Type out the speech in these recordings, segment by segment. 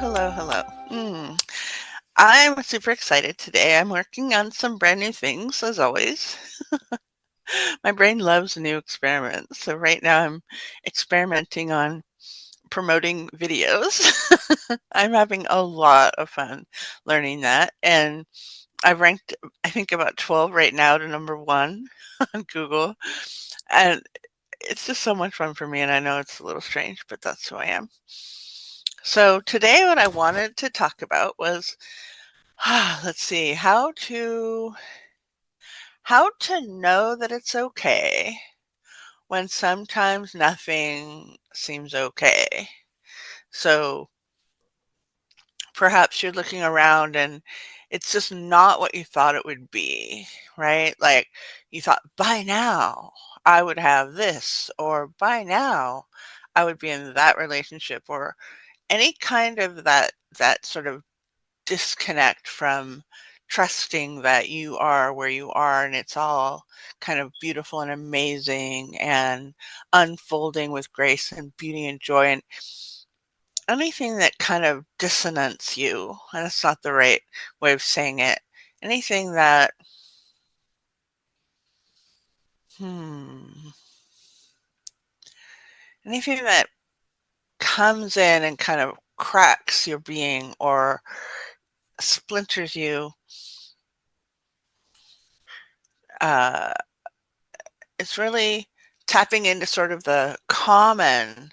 hello, hello. Mm. I'm super excited today. I'm working on some brand new things, as always. My brain loves new experiments. So right now I'm experimenting on promoting videos. I'm having a lot of fun learning that. And I've ranked, I think, about 12 right now to number one on Google. And it's just so much fun for me. And I know it's a little strange, but that's who I am. So today, what I wanted to talk about was let's see, how to know that it's okay when sometimes nothing seems okay. So perhaps you're looking around and it's just not what you thought it would be, right? Like you thought by now I would have this, or by now I would be in that relationship, or any kind of that sort of disconnect from trusting that you are where you are and it's all kind of beautiful and amazing and unfolding with grace and beauty and joy, and anything that kind of dissonance you, and that's not the right way of saying it, anything that hmm anything that comes in and kind of cracks your being or splinters you, uh it's really tapping into sort of the common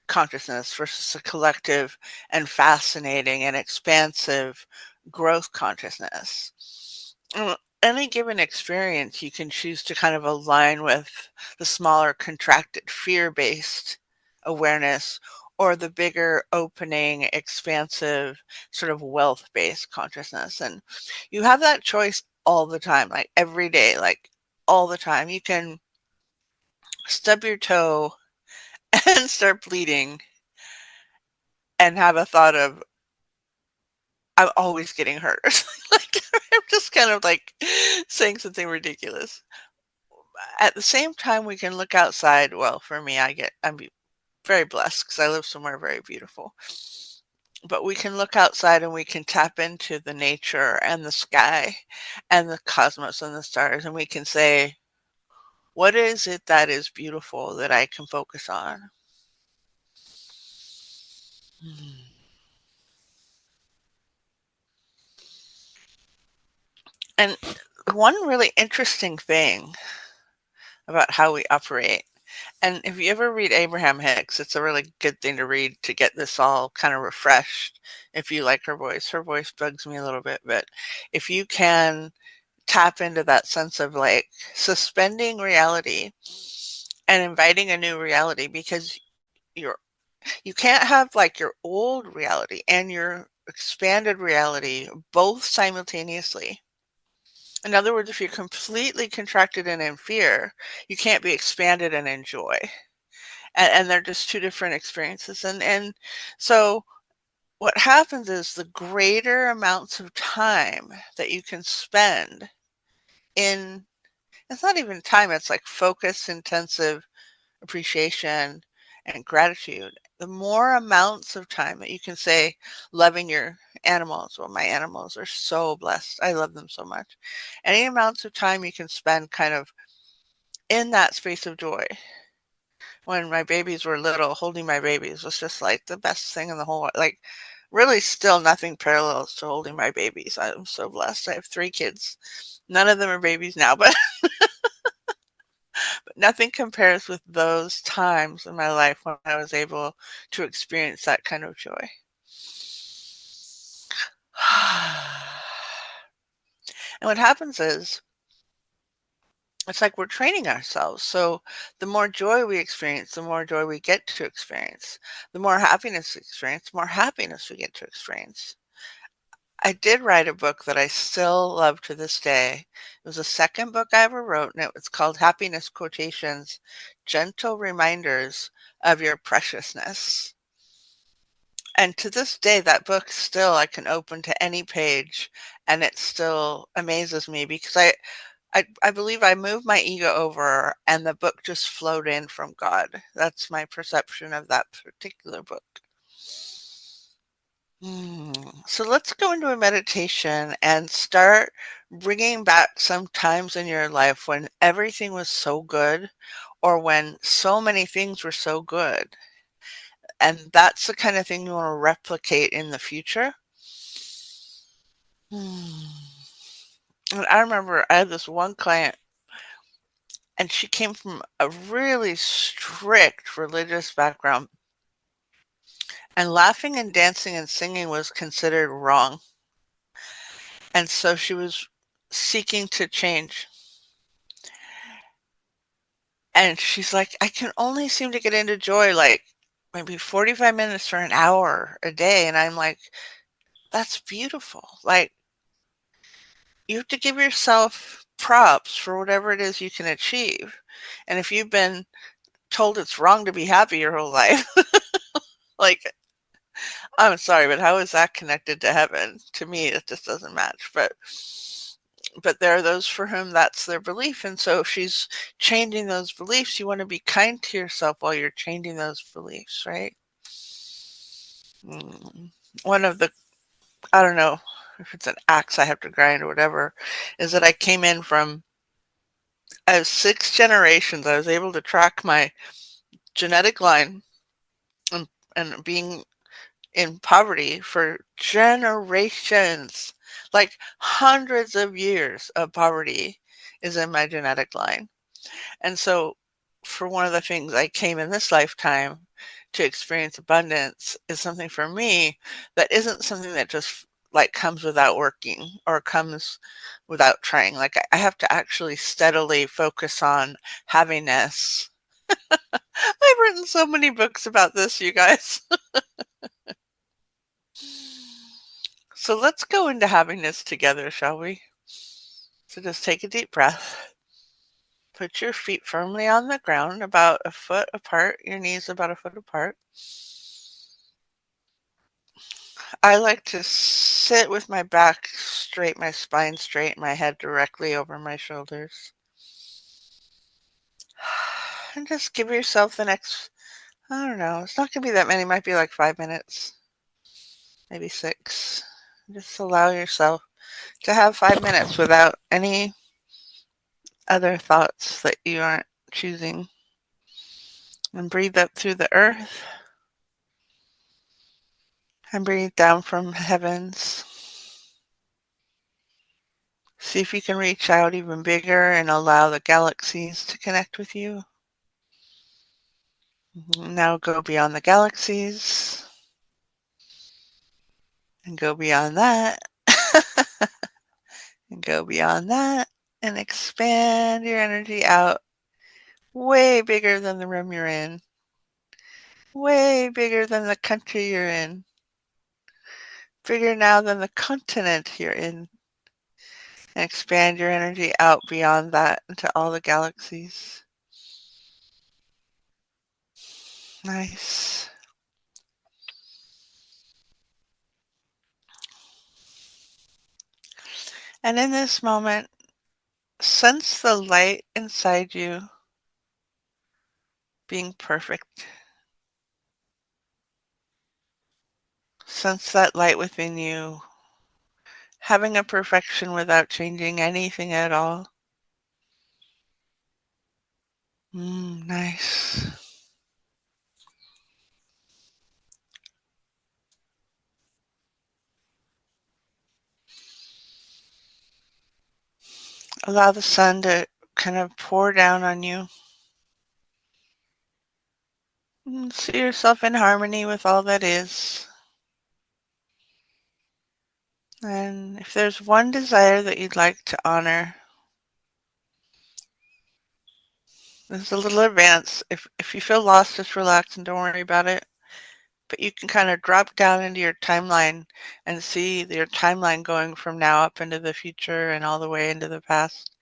consciousness versus a collective and fascinating and expansive growth consciousness. Any given experience, you can choose to kind of align with the smaller, contracted, fear based awareness or the bigger, opening, expansive, sort of wealth based consciousness. And you have that choice all the time, like every day, like all the time. You can stub your toe and start bleeding and have a thought of, I'm always getting hurt. Like, I'm just kind of like saying something ridiculous. At the same time, we can look outside. Well, for me, I'm very blessed because I live somewhere very beautiful. But we can look outside and we can tap into the nature and the sky and the cosmos and the stars. And we can say, what is it that is beautiful that I can focus on? Hmm. And one really interesting thing about how we operate. And if you ever read Abraham Hicks, it's a really good thing to read to get this all kind of refreshed. If you like her voice bugs me a little bit, but if you can tap into that sense of like suspending reality and inviting a new reality, because you're you can't have like your old reality and your expanded reality both simultaneously. In other words, if you're completely contracted and in fear, you can't be expanded and enjoy. And they're just two different experiences. And so what happens is the greater amounts of time that you can spend in, it's not even time, it's like focus, intensive appreciation and gratitude. The more amounts of time that you can say loving your animals, well, my animals are so blessed. I love them so much. Any amounts of time you can spend kind of in that space of joy. When my babies were little, holding my babies was just like the best thing in the whole, like really still nothing parallels to holding my babies. I'm so blessed. I have 3 kids. None of them are babies now, but nothing compares with those times in my life when I was able to experience that kind of joy. And what happens is, it's like we're training ourselves. So the more joy we experience, the more joy we get to experience. The more happiness we experience, the more happiness we get to experience. I did write a book that I still love to this day. It was the second book I ever wrote, and it was called Happiness Quotations, Gentle Reminders of Your Preciousness. And to this day, that book still I can open to any page, and it still amazes me because I believe I moved my ego over, and the book just flowed in from God. That's my perception of that particular book. So let's go into a meditation and start bringing back some times in your life when everything was so good or when so many things were so good. And that's the kind of thing you want to replicate in the future. Hmm. And I remember I had this one client, and she came from a really strict religious background, and laughing and dancing and singing was considered wrong. And so she was seeking to change. And she's like, I can only seem to get into joy like maybe 45 minutes or an hour a day. And I'm like, that's beautiful. Like, you have to give yourself props for whatever it is you can achieve. And if you've been told it's wrong to be happy your whole life, like, I'm sorry, but how is that connected to heaven? To me, it just doesn't match. But there are those for whom that's their belief. And so if she's changing those beliefs, you want to be kind to yourself while you're changing those beliefs, right? Mm. One of the, I don't know if it's an axe I have to grind or whatever, is that I came in from, I was 6 generations. I was able to track my genetic line and, and being in poverty for generations, like hundreds of years of poverty is in my genetic line. And so, for one of the things I came in this lifetime to experience abundance is something for me that isn't something that just like comes without working or comes without trying. Like I have to actually steadily focus on happiness. I've written so many books about this, you guys. So let's go into happiness together, shall we? So just take a deep breath. Put your feet firmly on the ground, about a foot apart, your knees about a foot apart. I like to sit with my back straight, my spine straight, my head directly over my shoulders. And just give yourself the next, I don't know, it's not going to be that many, it might be like 5 minutes, maybe 6. Just allow yourself to have 5 minutes without any other thoughts that you aren't choosing. And breathe up through the earth and breathe down from heavens. See if you can reach out even bigger and allow the galaxies to connect with you. Now go beyond the galaxies and go beyond that and go beyond that and expand your energy out way bigger than the room you're in, way bigger than the country you're in, bigger now than the continent you're in, and expand your energy out beyond that into all the galaxies. Nice. And in this moment, sense the light inside you being perfect. Sense that light within you having a perfection without changing anything at all. Nice. Allow the sun to kind of pour down on you. See yourself in harmony with all that is. And if there's one desire that you'd like to honor, this is a little advanced. If you feel lost, just relax and don't worry about it. But you can kind of drop down into your timeline and see your timeline going from now up into the future and all the way into the past.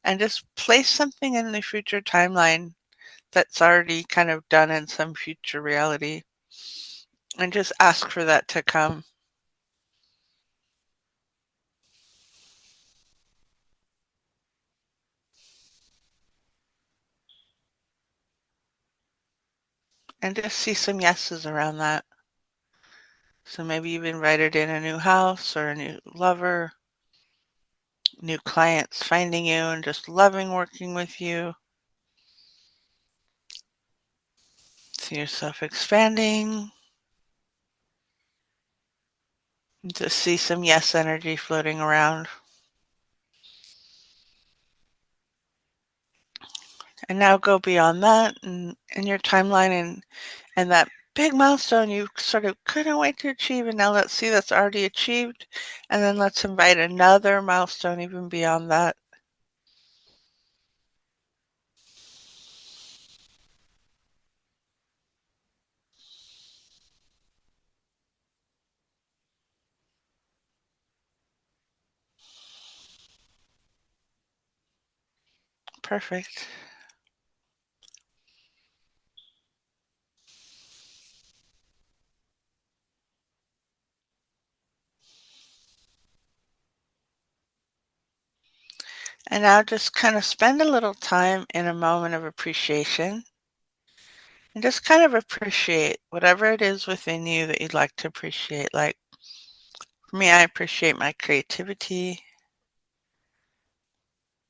And just place something in the future timeline that's already kind of done in some future reality and just ask for that to come. And just see some yeses around that. So maybe you've invited in a new house or a new lover, new clients finding you and just loving working with you. See yourself expanding. Just see some yes energy floating around. And now go beyond that and in your timeline and that big milestone you sort of couldn't wait to achieve. And now let's see that's already achieved. And then let's invite another milestone even beyond that. Perfect. And now just kind of spend a little time in a moment of appreciation and just kind of appreciate whatever it is within you that you'd like to appreciate. Like for me, I appreciate my creativity.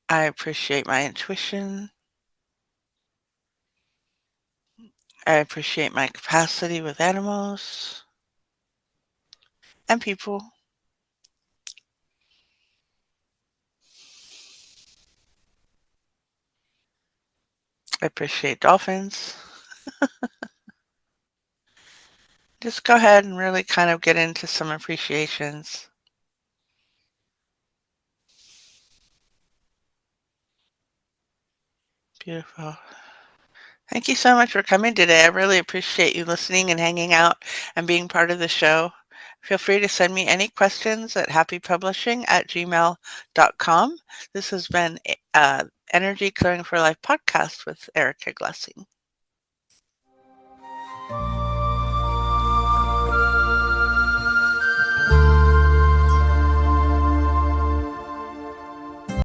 I appreciate my intuition. I appreciate my capacity with animals and people. I appreciate dolphins. Just go ahead and really kind of get into some appreciations. Beautiful. Thank you so much for coming today. I really appreciate you listening and hanging out and being part of the show. Feel free to send me any questions at happypublishing@gmail.com. This has been Energy Clearing for Life podcast with Erica Glessing.